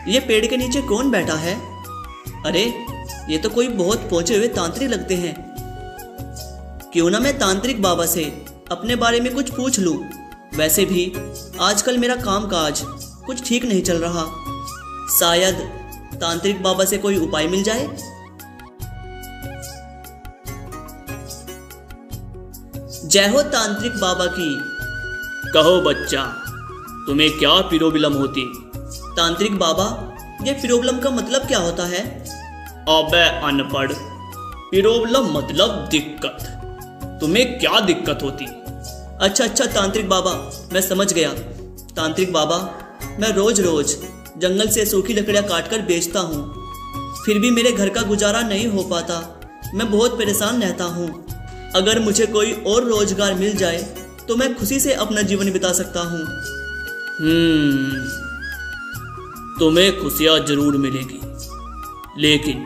ये पेड़ के नीचे कौन बैठा है? अरे ये तो कोई बहुत पहुंचे हुए तांत्रिक लगते हैं। क्यों ना मैं तांत्रिक बाबा से अपने बारे में कुछ पूछ लूं। वैसे भी आजकल मेरा कामकाज कुछ ठीक नहीं चल रहा। शायद तांत्रिक बाबा से कोई उपाय मिल जाए। जय हो तांत्रिक बाबा की। कहो बच्चा, तुम्हें क्या पिरोबिलम होती? तांत्रिक बाबा, ये पिरोबलम का मतलब क्या होता है? अबे अनपढ़, पिरोबलम मतलब दिक्कत। तुम्हें क्या दिक्कत होती? अच्छा तांत्रिक बाबा, मैं समझ गया। तांत्रिक बाबा, मैं रोज रोज जंगल से सूखी लकड़ियाँ काटकर बेचता हूँ, फिर भी मेरे घर का गुजारा नहीं हो पाता। मैं बहुत परेशान रहता हूँ। अगर मुझे कोई और रोजगार मिल जाए तो मैं खुशी से अपना जीवन बिता सकता हूँ। तुम्हें खुशियाँ जरूर मिलेगी, लेकिन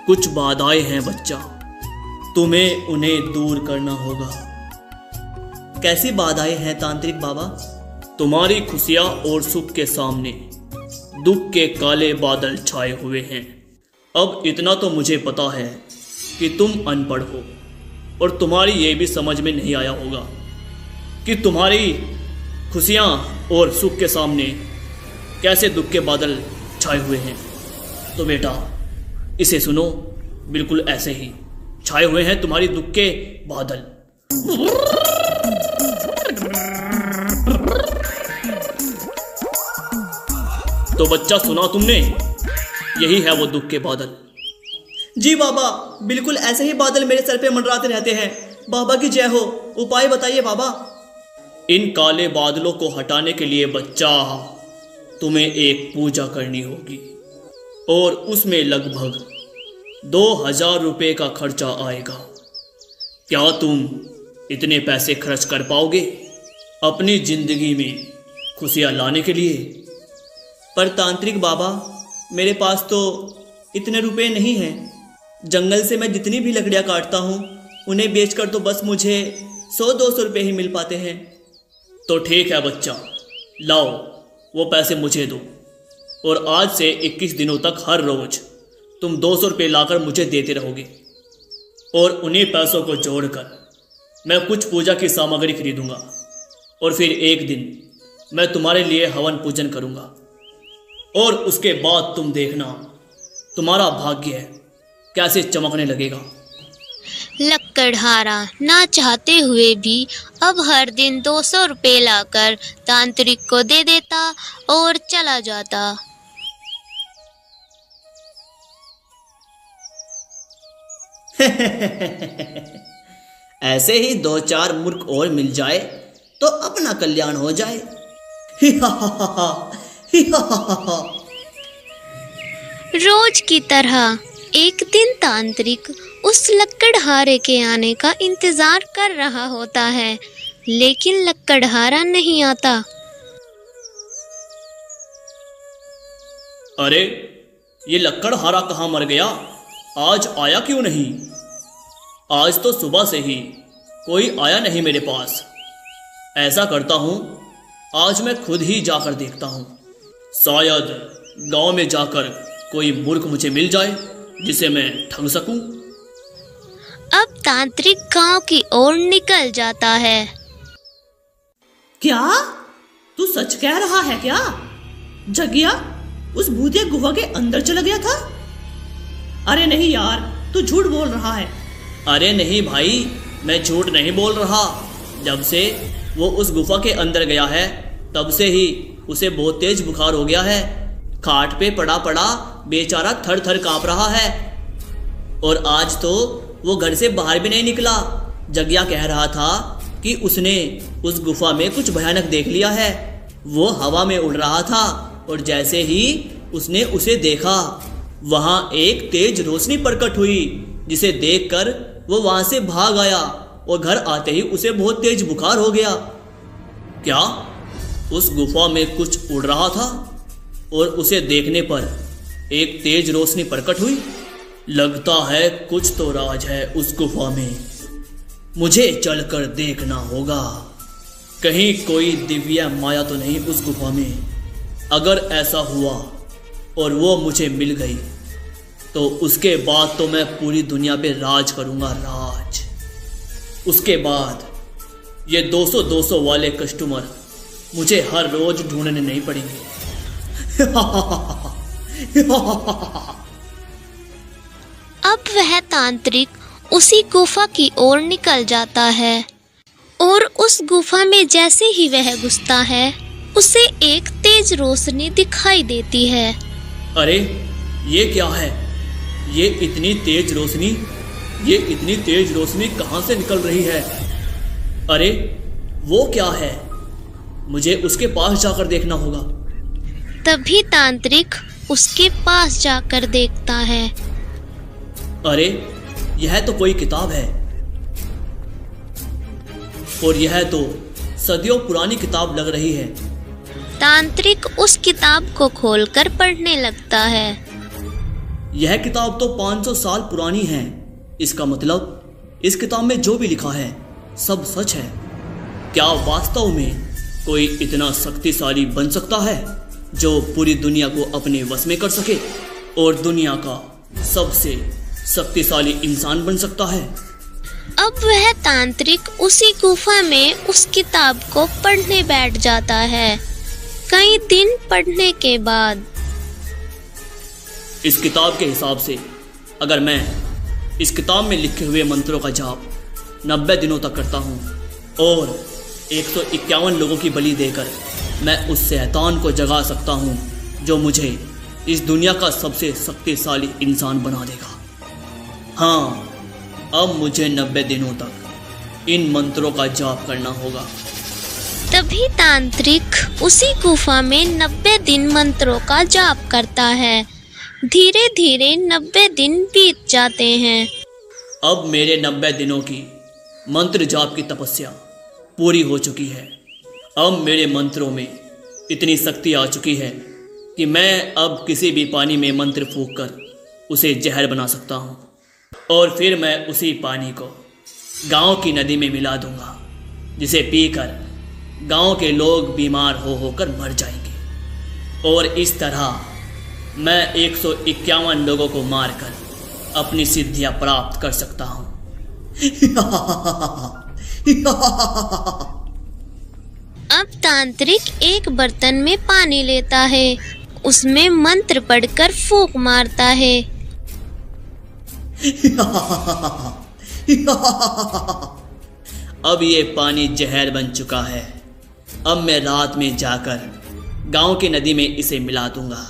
कुछ बाधाएं हैं बच्चा। तुम्हें उन्हें दूर करना होगा। कैसी बाधाएं हैं तांत्रिक बाबा? तुम्हारी खुशियाँ और सुख के सामने दुख के काले बादल छाए हुए हैं। अब इतना तो मुझे पता है कि तुम अनपढ़ हो और तुम्हारी ये भी समझ में नहीं आया होगा कि तुम्हारी खुशियाँ और सुख के सामने कैसे दुख के बादल छाए हुए हैं। तो बेटा इसे सुनो, बिल्कुल ऐसे ही छाए हुए हैं तुम्हारी दुख के बादल। तो बच्चा सुना तुमने, यही है वो दुख के बादल। जी बाबा, बिल्कुल ऐसे ही बादल मेरे सर पे मंडराते रहते हैं। बाबा की जय हो। उपाय बताइए बाबा। इन काले बादलों को हटाने के लिए बच्चा तुम्हें एक पूजा करनी होगी और उसमें लगभग 2000 रुपये का खर्चा आएगा। क्या तुम इतने पैसे खर्च कर पाओगे अपनी जिंदगी में खुशियाँ लाने के लिए? पर तांत्रिक बाबा, मेरे पास तो इतने रुपए नहीं हैं। जंगल से मैं जितनी भी लकड़ियाँ काटता हूँ उन्हें बेचकर तो बस मुझे 100-200 रुपये ही मिल पाते हैं। तो ठीक है बच्चा, लाओ वो पैसे मुझे दो और आज से 21 दिनों तक हर रोज तुम 200 रुपये लाकर मुझे देते रहोगे और उन्हीं पैसों को जोड़कर मैं कुछ पूजा की सामग्री खरीदूंगा और फिर एक दिन मैं तुम्हारे लिए हवन पूजन करूंगा और उसके बाद तुम देखना तुम्हारा भाग्य कैसे चमकने लगेगा। लकड़हारा ना चाहते हुए भी अब हर दिन 200 रुपये लाकर तांत्रिक को दे देता और चला जाता। ऐसे ही 2-4 मूर्ख और मिल जाए तो अपना कल्याण हो जाए। ही हा हा हा हा, ही हा हा हा हा। रोज की तरह एक दिन तांत्रिक उस लकड़हारे के आने का इंतजार कर रहा होता है, लेकिन लकड़हारा नहीं आता। अरे ये लकड़हारा कहाँ मर गया? आज आया क्यों नहीं? आज तो सुबह से ही कोई आया नहीं मेरे पास। ऐसा करता हूँ, आज मैं खुद ही जाकर देखता हूँ। शायद गांव में जाकर कोई मूर्ख मुझे मिल जाए जिसे मैं ठग सकूं। अब तांत्रिक गांव की ओर निकल जाता है। क्या तू सच कह रहा है क्या? जगिया उस भूतिया गुफा के अंदर चला गया था? अरे नहीं यार, तू झूठ बोल रहा है। अरे नहीं भाई, मैं झूठ नहीं बोल रहा। जब से वो उस गुफा के अंदर गया है तब से ही उसे बहुत तेज बुखार हो गया है। खाट पे पड़ा पड़ा बेचारा थर थर कांप रहा है और आज तो वो घर से बाहर भी नहीं निकला। जगिया कह रहा था कि उसने उस गुफा में कुछ भयानक देख लिया है। वो हवा में उड़ रहा था और जैसे ही उसने उसे देखा, वहां एक तेज रोशनी प्रकट हुई, जिसे देखकर वो वहां से भाग आया और घर आते ही उसे बहुत तेज बुखार हो गया। क्या उस गुफा में कुछ उड़ रहा था और उसे देखने पर एक तेज रोशनी प्रकट हुई? लगता है कुछ तो राज है उस गुफा में, मुझे चलकर देखना होगा। कहीं कोई दिव्य माया तो नहीं उस गुफा में। अगर ऐसा हुआ और वो मुझे मिल गई तो उसके बाद तो मैं पूरी दुनिया पे राज करूँगा, राज। उसके बाद ये 200-200 वाले कस्टमर मुझे हर रोज ढूंढने नहीं पड़ेंगे। अब वह तांत्रिक उसी गुफा की ओर निकल जाता है और उस गुफा में जैसे ही वह घुसता है उसे एक तेज रोशनी दिखाई देती है। अरे ये क्या है? ये इतनी तेज रोशनी कहाँ से निकल रही है? अरे वो क्या है? मुझे उसके पास जाकर देखना होगा। तभी तांत्रिक उसके पास जाकर देखता है। अरे यह तो कोई किताब है और यह तो सदियों पुरानी किताब लग रही है। तांत्रिक उस किताब को खोलकर पढ़ने लगता है। यह किताब तो 500 साल पुरानी है। इसका मतलब इस किताब में जो भी लिखा है सब सच है। क्या वास्तव में कोई इतना शक्तिशाली बन सकता है जो पूरी दुनिया को अपने वश में कर सके और दुनिया का सबसे शक्तिशाली इंसान बन सकता है? अब वह तांत्रिक उसी गुफा में उस किताब को पढ़ने बैठ जाता है। कई दिन पढ़ने के बाद इस किताब के हिसाब से अगर मैं इस किताब में लिखे हुए मंत्रों का जाप 90 दिनों तक करता हूँ और 151 लोगों की बलि देकर मैं उस शैतान को जगा सकता हूँ जो मुझे इस दुनिया का सबसे शक्तिशाली इंसान बना देगा। हाँ, अब मुझे 90 दिनों तक इन मंत्रों का जाप करना होगा। तभी तांत्रिक उसी गुफा में 90 दिन मंत्रों का जाप करता है। धीरे धीरे 90 दिन बीत जाते हैं। अब मेरे 90 दिनों की मंत्र जाप की तपस्या पूरी हो चुकी है। अब मेरे मंत्रों में इतनी शक्ति आ चुकी है कि मैं अब किसी भी पानी में मंत्र फूंक कर उसे जहर बना सकता हूँ और फिर मैं उसी पानी को गांव की नदी में मिला दूंगा, जिसे पीकर गांव के लोग बीमार हो होकर मर जाएंगे और इस तरह मैं 151 लोगों को मारकर अपनी सिद्धियां प्राप्त कर सकता हूँ। अब तांत्रिक एक बर्तन में पानी लेता है, उसमें मंत्र पढ़कर फूंक मारता है। अब ये पानी जहर बन चुका है। अब मैं रात में जाकर गांव की नदी में इसे मिला दूंगा।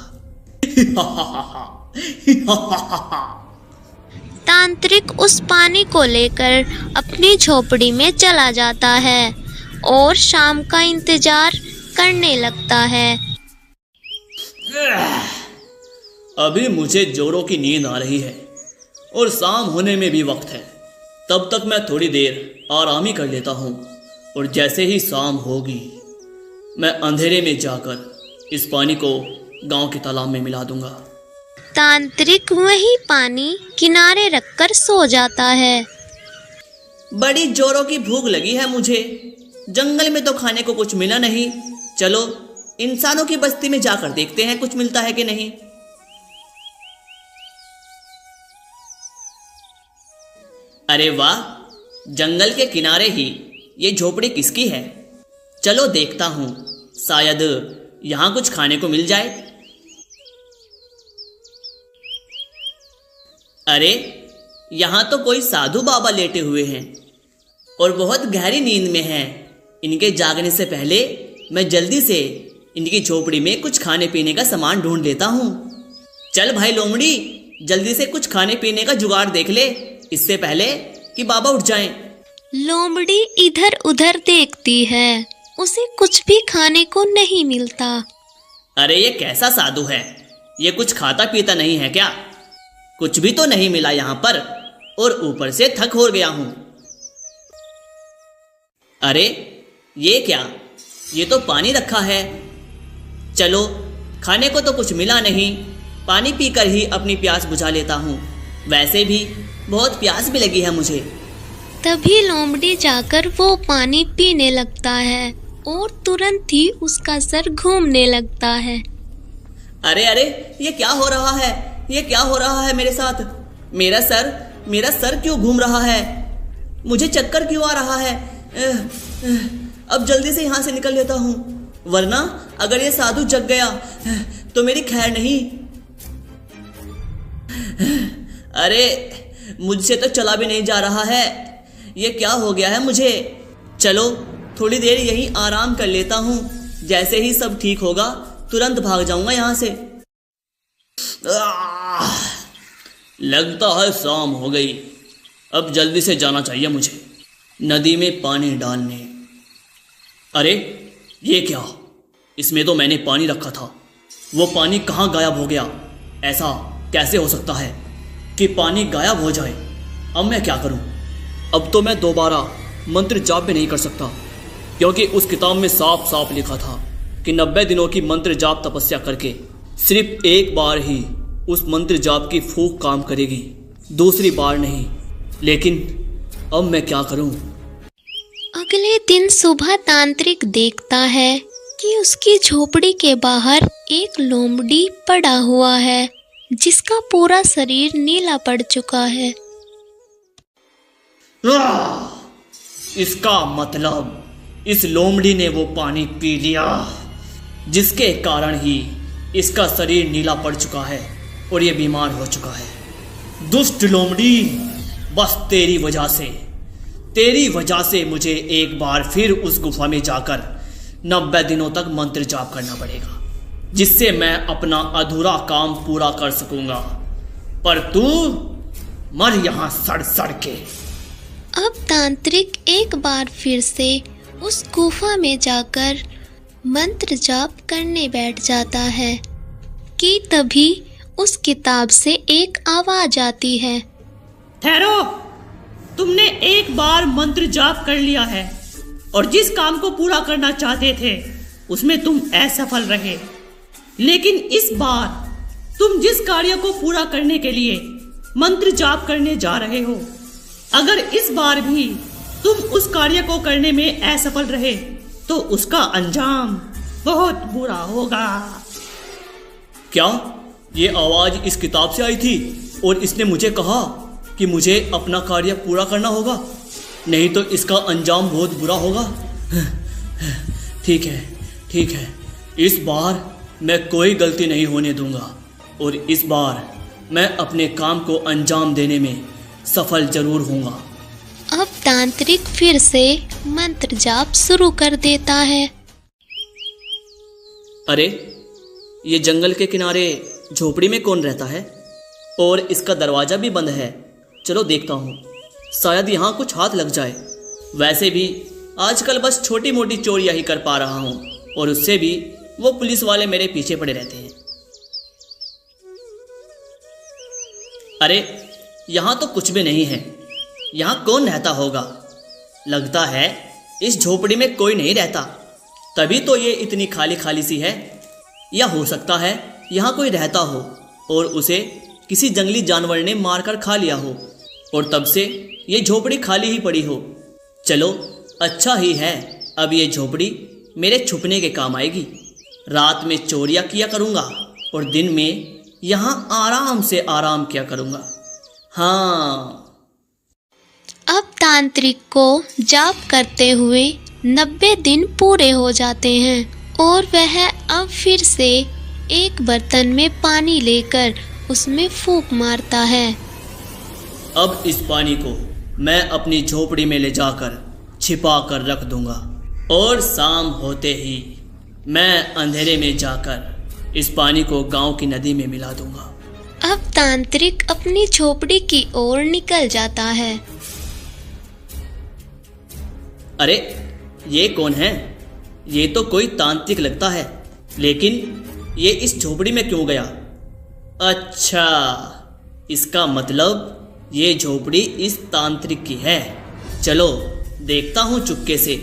तांत्रिक उस पानी को लेकर अपनी झोपड़ी में चला जाता है और शाम का इंतजार करने लगता है। अभी मुझे जोरों की नींद आ रही है और शाम होने में भी वक्त है। तब तक मैं थोड़ी देर आराम ही कर लेता हूँ और जैसे ही शाम होगी मैं अंधेरे में जाकर इस पानी को गांव के तालाब में मिला दूंगा। तांत्रिक वही पानी किनारे रखकर सो जाता है। बड़ी जोरों की भूख लगी है मुझे। जंगल में तो खाने को कुछ मिला नहीं। चलो इंसानों की बस्ती में जाकर देखते हैं कुछ मिलता है कि नहीं। अरे वाह, जंगल के किनारे ही ये झोपड़ी किसकी है? चलो देखता हूँ, शायद यहाँ कुछ खाने को मिल जाए। अरे यहाँ तो कोई साधु बाबा लेटे हुए हैं और बहुत गहरी नींद में हैं। इनके जागने से पहले मैं जल्दी से इनकी झोपड़ी में कुछ खाने पीने का सामान ढूंढ लेता हूँ। चल भाई लोमड़ी, जल्दी से कुछ खाने पीने का जुगाड़ देख ले, इससे पहले कि बाबा उठ जाएं। लोमड़ी इधर उधर देखती है, उसे कुछ भी खाने को नहीं मिलता। अरे ये कैसा साधु है? ये कुछ खाता पीता नहीं है क्या? कुछ भी तो नहीं मिला यहाँ पर और ऊपर से थक हो गया हूँ। अरे ये क्या? ये तो पानी रखा है। चलो खाने को तो कुछ मिला नहीं, पानी पीकर ही अपनी प्यास बुझा लेता हूँ। वैसे भी बहुत प्यास भी लगी है मुझे। तभी लोमड़ी जाकर वो पानी पीने लगता है और तुरंत ही उसका सर घूमने लगता है। अरे अरे, ये क्या हो रहा है? ये क्या हो रहा है मेरे साथ? मेरा सर क्यों घूम रहा है? मुझे चक्कर क्यों आ रहा है? अब जल्दी से यहाँ से निकल लेता हूँ, वरना अगर ये साधु जग गया तो मेरी खैर नहीं। अरे मुझसे तो चला भी नहीं जा रहा है, ये क्या हो गया है मुझे? चलो थोड़ी देर यहीं आराम कर लेता हूँ, जैसे ही सब ठीक होगा तुरंत भाग जाऊंगा यहाँ से। लगता है शाम हो गई, अब जल्दी से जाना चाहिए मुझे नदी में पानी डालने। अरे ये क्या? इसमें तो मैंने पानी रखा था, वो पानी कहाँ गायब हो गया? ऐसा कैसे हो सकता है कि पानी गायब हो जाए? अब मैं क्या करूं? अब तो मैं दोबारा मंत्र जाप भी नहीं कर सकता, क्योंकि उस किताब में साफ साफ लिखा था कि 90 दिनों की मंत्र जाप तपस्या करके सिर्फ एक बार ही उस मंत्र जाप की फूंक काम करेगी, दूसरी बार नहीं। लेकिन अब मैं क्या करूं? अगले दिन सुबह तांत्रिक देखता है कि उसकी झोपड़ी के बाहर एक लोमड़ी पड़ा हुआ है, जिसका पूरा शरीर नीला पड़ चुका है। इसका मतलब इस लोमड़ी ने वो पानी पी लिया, जिसके कारण ही इसका शरीर नीला पड़ चुका है और ये बीमार हो चुका है। दुष्ट लोमड़ी, बस तेरी वजह से मुझे एक बार फिर उस गुफा में जाकर 90 दिनों तक मंत्र जाप करना पड़ेगा, जिससे मैं अपना अधूरा काम पूरा कर सकूंगा। पर तू मर यहाँ सड़ सड़ के। अब तांत्रिक एक बार फिर से उस गुफा में जाकर मंत्र जाप करने बैठ जाता है कि तभी उस किताब से एक आवाज आती है। ठहरो, तुमने एक बार मंत्र जाप कर लिया है और जिस काम को पूरा करना चाहते थे उसमें तुम असफल रहे। लेकिन इस बार तुम जिस कार्य को पूरा करने के लिए मंत्र जाप करने जा रहे हो, अगर इस बार भी तुम उस कार्य को करने में असफल रहे तो उसका अंजाम बहुत बुरा होगा। क्या ये आवाज इस किताब से आई थी और इसने मुझे कहा कि मुझे अपना कार्य पूरा करना होगा, नहीं तो इसका अंजाम बहुत बुरा होगा? ठीक है, इस बार मैं कोई गलती नहीं होने दूंगा और इस बार मैं अपने काम को अंजाम देने में सफल जरूर होऊंगा। अब तांत्रिक फिर से मंत्र जाप शुरू कर देता है। अरे ये जंगल के किनारे झोपड़ी में कौन रहता है? और इसका दरवाजा भी बंद है। चलो देखता हूँ, शायद यहाँ कुछ हाथ लग जाए। वैसे भी आजकल बस छोटी मोटी चोरियाँ ही कर पा रहा हूँ, और उससे भी वो पुलिस वाले मेरे पीछे पड़े रहते हैं। अरे यहाँ तो कुछ भी नहीं है, यहाँ कौन रहता होगा? लगता है इस झोपड़ी में कोई नहीं रहता, तभी तो ये इतनी खाली खाली सी है। या हो सकता है यहाँ कोई रहता हो और उसे किसी जंगली जानवर ने मारकर खा लिया हो और तब से ये झोपड़ी खाली ही पड़ी हो। चलो अच्छा ही है, अब ये झोपड़ी मेरे छुपने के काम आएगी। रात में चोरियाँ किया करूँगा और दिन में यहाँ आराम से आराम किया करूँगा। हाँ। अब तांत्रिक को जाप करते हुए 90 दिन पूरे हो जाते हैं और वह अब फिर से एक बर्तन में पानी लेकर उसमें फूंक मारता है। अब इस पानी को मैं अपनी झोपड़ी में ले जाकर छिपा कर रख दूंगा और शाम होते ही मैं अंधेरे में जाकर इस पानी को गांव की नदी में मिला दूंगा। अब तांत्रिक अपनी झोपड़ी की ओर निकल जाता है। अरे ये कौन है? ये तो कोई तांत्रिक लगता है, लेकिन ये इस झोपड़ी में क्यों गया? अच्छा, इसका मतलब ये झोपड़ी इस तांत्रिक की है। चलो देखता हूँ चुपके से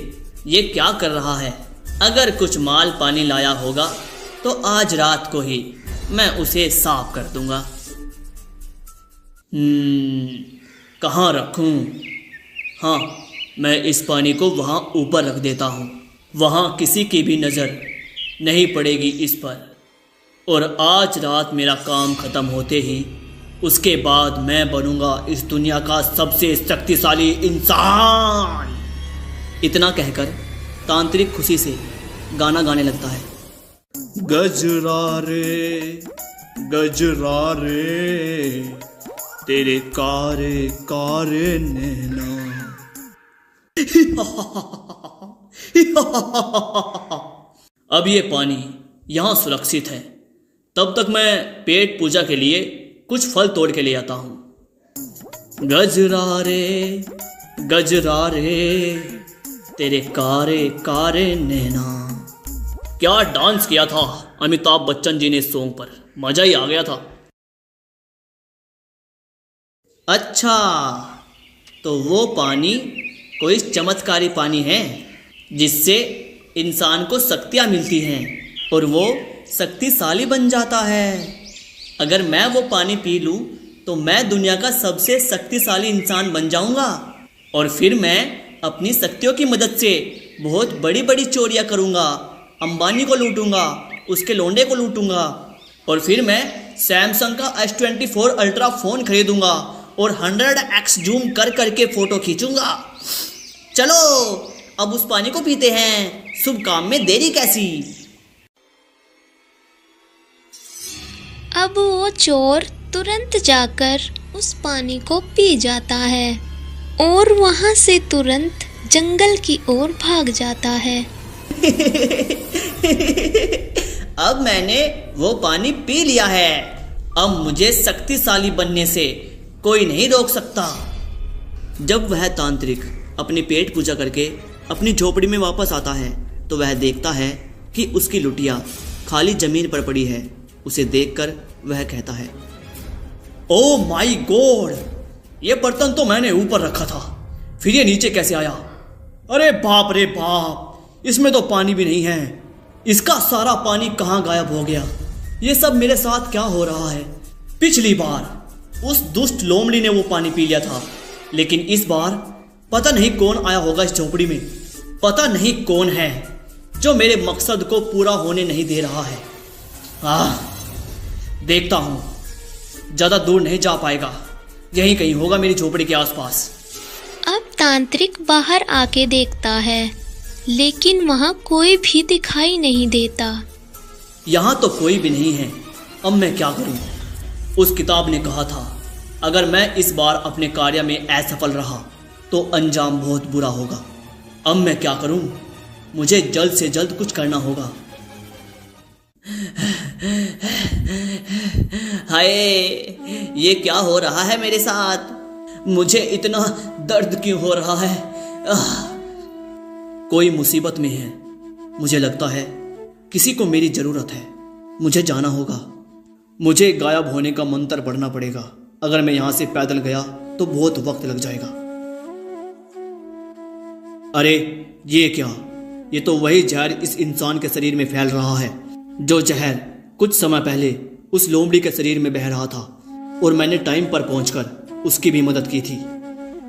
ये क्या कर रहा है। अगर कुछ माल पानी लाया होगा तो आज रात को ही मैं उसे साफ कर दूंगा। कहाँ रखूं? हाँ, मैं इस पानी को वहाँ ऊपर रख देता हूँ, वहाँ किसी की भी नज़र नहीं पड़ेगी इस पर। और आज रात मेरा काम खत्म होते ही उसके बाद मैं बनूंगा इस दुनिया का सबसे शक्तिशाली इंसान। इतना कहकर तांत्रिक खुशी से गाना गाने लगता है। गजरा रे तेरे कारे कारे नैना। अब ये पानी यहाँ सुरक्षित है, तब तक मैं पेट पूजा के लिए कुछ फल तोड़ के ले आता हूँ। गजरा रे तेरे कारे कारे नैना। क्या डांस किया था अमिताभ बच्चन जी ने इस सॉन्ग पर, मजा ही आ गया था। अच्छा, तो वो पानी कोई चमत्कारी पानी है जिससे इंसान को शक्तियाँ मिलती हैं और वो शक्तिशाली बन जाता है। अगर मैं वो पानी पी लूँ तो मैं दुनिया का सबसे शक्तिशाली इंसान बन जाऊँगा और फिर मैं अपनी शक्तियों की मदद से बहुत बड़ी बड़ी चोरियाँ करूँगा। अंबानी को लूटूंगा, उसके लोंडे को लूटूंगा और फिर मैं सैमसंग का S24 अल्ट्रा फ़ोन खरीदूंगा और 100x जूम कर करके फ़ोटो खींचूंगा। चलो अब उस पानी को पीते हैं, शुभ काम में देरी कैसी। अब वो चोर तुरंत जाकर उस पानी को पी जाता है और वहाँ से तुरंत जंगल की ओर भाग जाता है। अब मैंने वो पानी पी लिया है, अब मुझे शक्तिशाली बनने से कोई नहीं रोक सकता। जब वह तांत्रिक अपनी पेट पूजा करके अपनी झोपड़ी में वापस आता है तो वह देखता है कि उसकी लुटिया खाली जमीन पर पड़ी है। उसे देखकर वह कहता है, ओ माई गॉड, ये बर्तन तो मैंने ऊपर रखा था, फिर ये नीचे कैसे आया? अरे बाप रे बाप, इसमें तो पानी भी नहीं है। इसका सारा पानी कहाँ गायब हो गया? ये सब मेरे साथ क्या हो रहा है? पिछली बार उस दुष्ट लोमड़ी ने वो पानी पी लिया था, लेकिन इस बार पता नहीं कौन आया होगा इस झोपड़ी में। पता नहीं कौन है जो मेरे मकसद को पूरा होने नहीं दे रहा है। देखता हूँ, ज़्यादा दूर नहीं जा पाएगा, यहीं कहीं होगा मेरी झोपड़ी के आसपास। अब तांत्रिक बाहर आके देखता है लेकिन वहाँ कोई भी दिखाई नहीं देता। यहाँ तो कोई भी नहीं है, अब मैं क्या करूँ? उस किताब ने कहा था अगर मैं इस बार अपने कार्य में असफल रहा तो अंजाम बहुत बुरा होगा। अब मैं क्या करूं? मुझे जल्द से जल्द कुछ करना होगा। हाय, ये क्या हो रहा है मेरे साथ? मुझे इतना दर्द क्यों हो रहा है? कोई मुसीबत में है, मुझे लगता है किसी को मेरी जरूरत है। मुझे जाना होगा, मुझे गायब होने का मंत्र पढ़ना पड़ेगा। अगर मैं यहाँ से पैदल गया तो बहुत वक्त लग जाएगा। अरे ये क्या? ये तो वही जहर इस इंसान के शरीर में फैल रहा है जो जहर कुछ समय पहले उस लोमड़ी के शरीर में बह रहा था और मैंने टाइम पर पहुंचकर उसकी भी मदद की थी।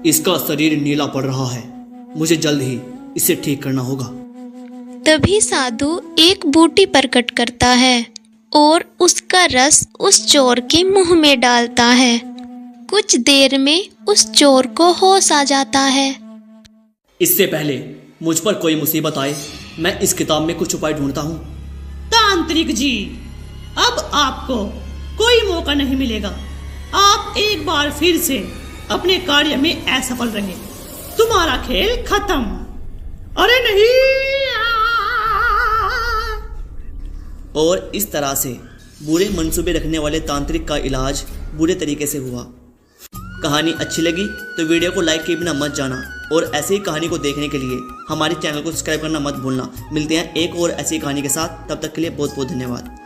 इसका शरीर नीला पड़ रहा है, मुझे जल्द ही इसे ठीक करना होगा। तभी साधु एक बूटी प्रकट करता है और उसका रस उस चोर के मुंह में डालता है। कुछ देर में उस चोर को होश आ जाता है। इससे पहले मुझ पर कोई मुसीबत आए, मैं इस किताब में कुछ उपाय ढूंढता हूँ। तांत्रिक जी, अब आपको कोई मौका नहीं मिलेगा। आप एक बार फिर से अपने कार्य में असफल रहे, तुम्हारा खेल खत्म। अरे नहीं। और इस तरह से बुरे मंसूबे रखने वाले तांत्रिक का इलाज बुरे तरीके से हुआ। कहानी अच्छी लगी तो वीडियो को लाइक किए बिना मत जाना और ऐसे ही कहानी को देखने के लिए हमारे चैनल को सब्सक्राइब करना मत भूलना। मिलते हैं एक और ऐसी कहानी के साथ, तब तक के लिए बहुत बहुत धन्यवाद।